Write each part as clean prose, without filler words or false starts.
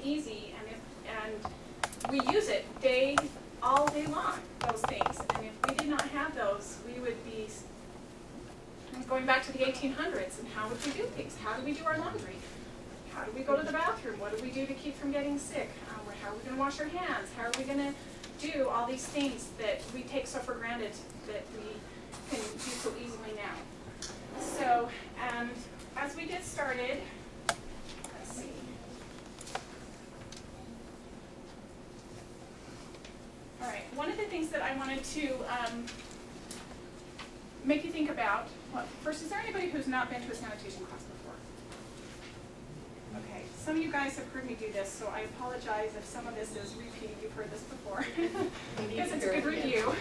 and easy, and we use it all day long, those things. And if we did not have those, we would be going back to the 1800s. And how would we do things? How do we do our laundry? How do we go to the bathroom? What do we do to keep from getting sick? How are we going to wash our hands? How are we going to do all these things that we take so for granted that we can do so easily now? So as we get started, let's see. All right, one of the things that I wanted to make you think about, well, first, is there anybody who's not been to a sanitation class before? Okay, some of you guys have heard me do this, so I apologize if some of this is repeating. You've heard this before, because it's a good review.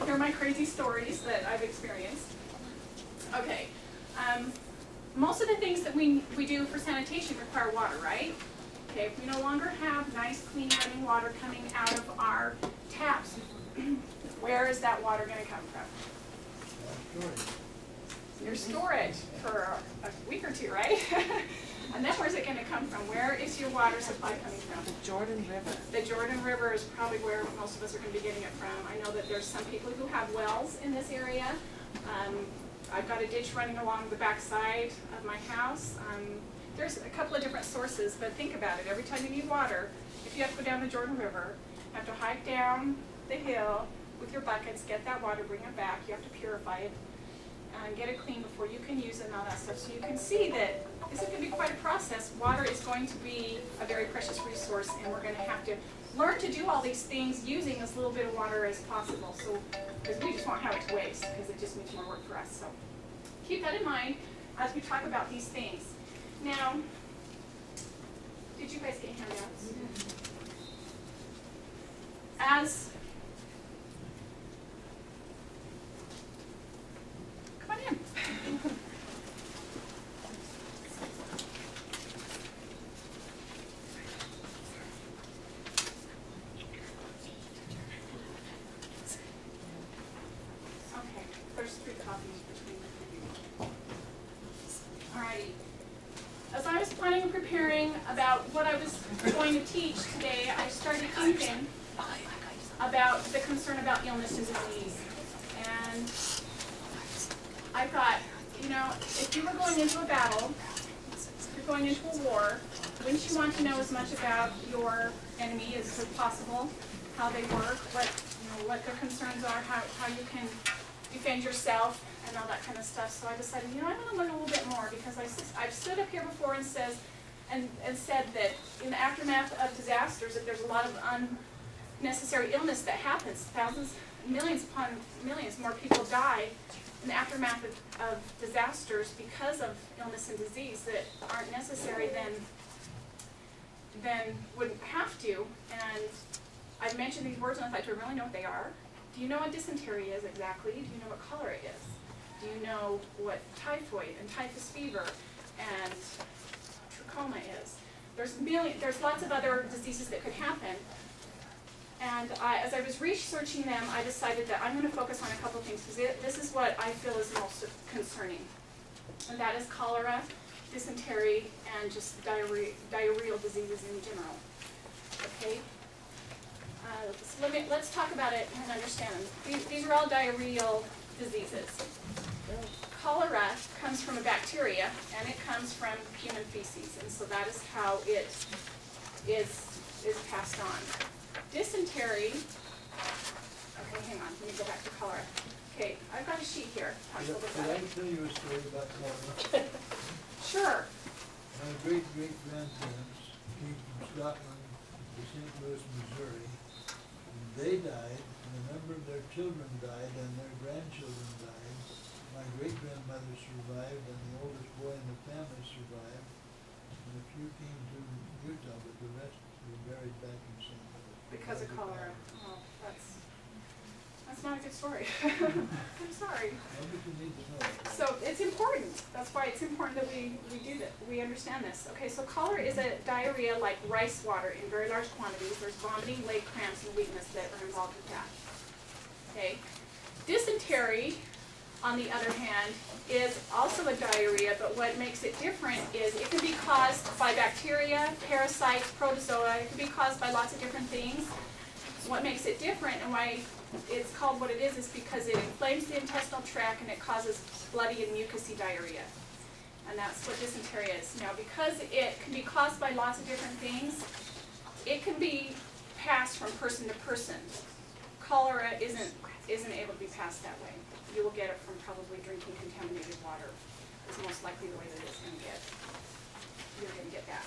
Hear my crazy stories that I've experienced. Okay, most of the things that we do for sanitation require water, right? Okay, if we no longer have nice, clean running water coming out of our taps, where is that water going to come from? Your storage for a week or two, right? And then where's it going to come from? Where is your water supply coming from? The Jordan River. The Jordan River is probably where most of us are going to be getting it from. I know that there's some people who have wells in this area. I've got a ditch running along the back side of my house. There's a couple of different sources, but think about it. Every time you need water, if you have to go down the Jordan River, you have to hike down the hill with your buckets, get that water, bring it back. You have to purify it and get it clean before you can use it and all that stuff. So you can see that this is going to be quite a process. Water is going to be a very precious resource, and we're going to have to learn to do all these things using as little bit of water as possible. So, because we just won't have it to waste, because it just means more work for us. So keep that in mind as we talk about these things. Now, did you guys get handouts? As come on in. Okay, there's 3 copies between the 3. Alrighty. As I was planning and preparing about what I was going to teach today, I started thinking about the concern about illness and disease. And I thought, you know, if you were going into a battle, if you're going into a war, wouldn't you want to know as much about your enemy as possible, how they work, what their concerns are, how you can defend yourself, and all that kind of stuff. So I decided, you know, I'm going to learn a little bit more, because I've stood up here before and said that in the aftermath of disasters, that there's a lot of unnecessary illness that happens. Thousands, millions upon millions more people die in the aftermath of disasters because of illness and disease that aren't necessary than would have to. And I've mentioned these words, and I thought, do I really know what they are? Do you know what dysentery is exactly? Do you know what cholera is? Do you know what typhoid and typhus fever and trachoma is? There's lots of other diseases that could happen. And as I was researching them, I decided that I'm going to focus on a couple things, because this is what I feel is most concerning. And that is cholera, dysentery, and just diarrheal diseases in general. Okay? So let's talk about it and understand them. These are all diarrheal diseases. Cholera comes from a bacteria, and it comes from human feces, and so that is how it is passed on. Dysentery, okay, hang on, let me go back to cholera. Okay, I've got a sheet here. Could I tell you a story about cholera? Sure. My great-great-grandparents came from Scotland to St. Louis, Missouri. And they died, and a number of their children died, and their grandchildren died. My great-grandmother survived, and the oldest boy in the family survived. And a few came to Utah, but the rest were buried back in St. Louis. Because of cholera. Oh, that's not a good story. I'm sorry. So it's important. That's why it's important that we do that. We understand this. Okay, so cholera is a diarrhea like rice water in very large quantities. There's vomiting, leg cramps, and weakness that are involved with that. Okay. Dysentery on the other hand, is also a diarrhea, but what makes it different is it can be caused by bacteria, parasites, protozoa. It can be caused by lots of different things. What makes it different and why it's called what it is because it inflames the intestinal tract and it causes bloody and mucousy diarrhea. And that's what dysentery is. Now, because it can be caused by lots of different things, it can be passed from person to person. Cholera isn't able to be passed that way. You will get it from probably drinking contaminated water. It's most likely the way that it's going to get. You're going to get that.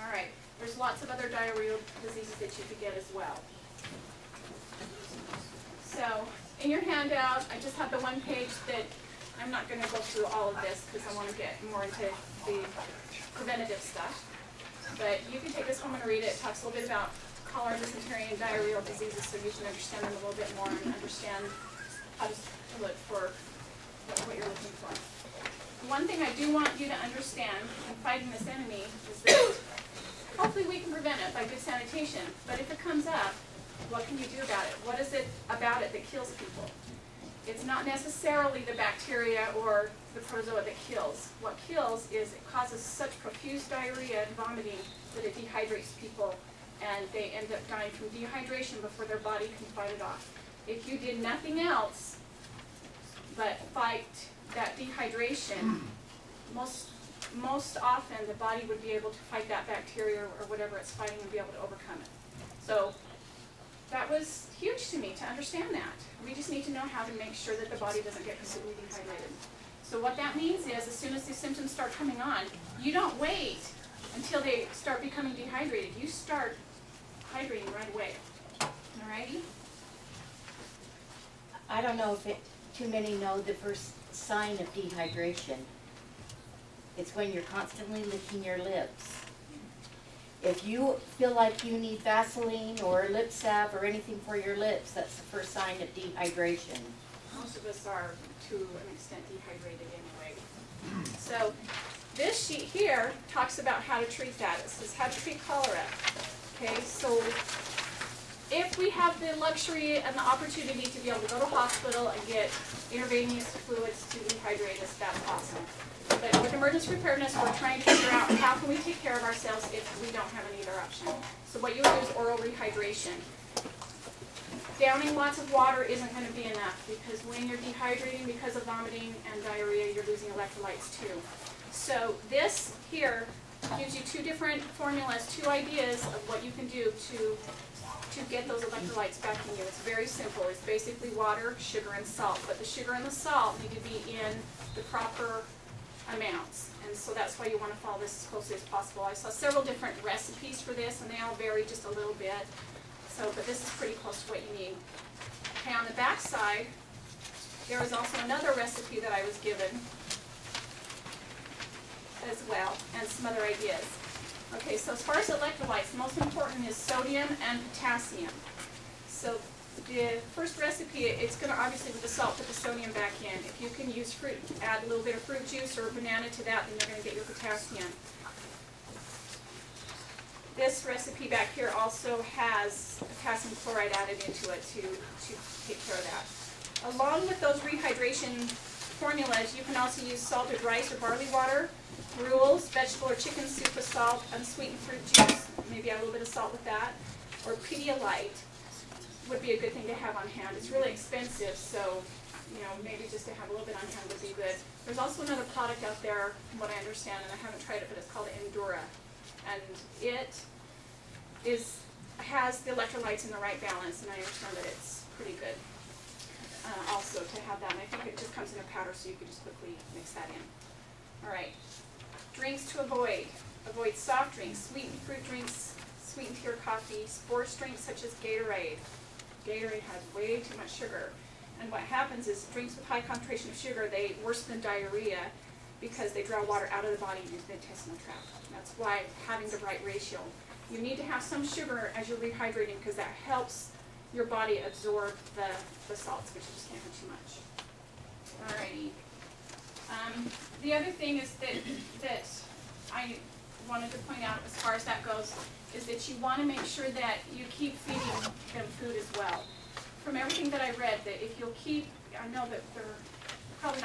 All right. There's lots of other diarrheal diseases that you could get as well. So, in your handout, I just have the one page that I'm not going to go through all of this because I want to get more into the preventative stuff. But you can take this home and read it. It talks a little bit about cholera, dysentery, and diarrheal diseases so you can understand them a little bit more and understand how to look for what you're looking for. One thing I do want you to understand in fighting this enemy is that hopefully we can prevent it by good sanitation. But if it comes up, what can you do about it? What is it about it that kills people? It's not necessarily the bacteria or the protozoa that kills. What kills is it causes such profuse diarrhea and vomiting that it dehydrates people and they end up dying from dehydration before their body can fight it off. If you did nothing else but fight that dehydration, most often the body would be able to fight that bacteria or whatever it's fighting and be able to overcome it. So that was huge to me to understand that. We just need to know how to make sure that the body doesn't get completely dehydrated. So what that means is as soon as the symptoms start coming on, you don't wait until they start becoming dehydrated. You start hydrating right away. Alrighty? I don't know if too many know the first sign of dehydration. It's when you're constantly licking your lips. If you feel like you need Vaseline or lip salve or anything for your lips, that's the first sign of dehydration. Most of us are, to an extent, dehydrated anyway. So this sheet here talks about how to treat that. It says how to treat cholera. Okay, so if we have the luxury and the opportunity to be able to go to hospital and get intravenous fluids to dehydrate us, that's awesome. But with emergency preparedness, we're trying to figure out how can we take care of ourselves if we don't have any other option. So what you would do is oral rehydration. Downing lots of water isn't going to be enough because when you're dehydrating because of vomiting and diarrhea, you're losing electrolytes too. So this here gives you two different formulas, two ideas of what you can do to get those electrolytes back in you. It's very simple. It's basically water, sugar, and salt. But the sugar and the salt need to be in the proper amounts. And so that's why you want to follow this as closely as possible. I saw several different recipes for this, and they all vary just a little bit. So, but this is pretty close to what you need. Okay, on the back side, there was also another recipe that I was given as well, and some other ideas. Okay, so as far as electrolytes, the most important is sodium and potassium. So the first recipe, it's going to obviously with the salt put the sodium back in. If you can use fruit, add a little bit of fruit juice or a banana to that, then you're going to get your potassium. This recipe back here also has potassium chloride added into it to take care of that. Along with those rehydration formulas, you can also use salted rice or barley water, gruels, vegetable or chicken soup with salt, unsweetened fruit juice, maybe add a little bit of salt with that, or Pedialyte would be a good thing to have on hand. It's really expensive, so maybe just to have a little bit on hand would be good. There's also another product out there, from what I understand, and I haven't tried it, but it's called Endura. And it has the electrolytes in the right balance, and I understand that it's pretty good also to have that. And I think it just comes in a powder, so you can just quickly mix that in. All right. Drinks to avoid. Avoid soft drinks, sweetened fruit drinks, sweetened tea or coffee, sports drinks such as Gatorade. Gatorade has way too much sugar. And what happens is drinks with high concentration of sugar, they worsen the diarrhea because they draw water out of the body into the intestinal tract. That's why having the right ratio. You need to have some sugar as you're rehydrating because that helps your body absorb the salts, which you just can't have too much. Alrighty. The other thing is that I wanted to point out as far as that goes is that you want to make sure that you keep feeding them food as well. From everything that I read, that if you'll keep, I know that they're probably not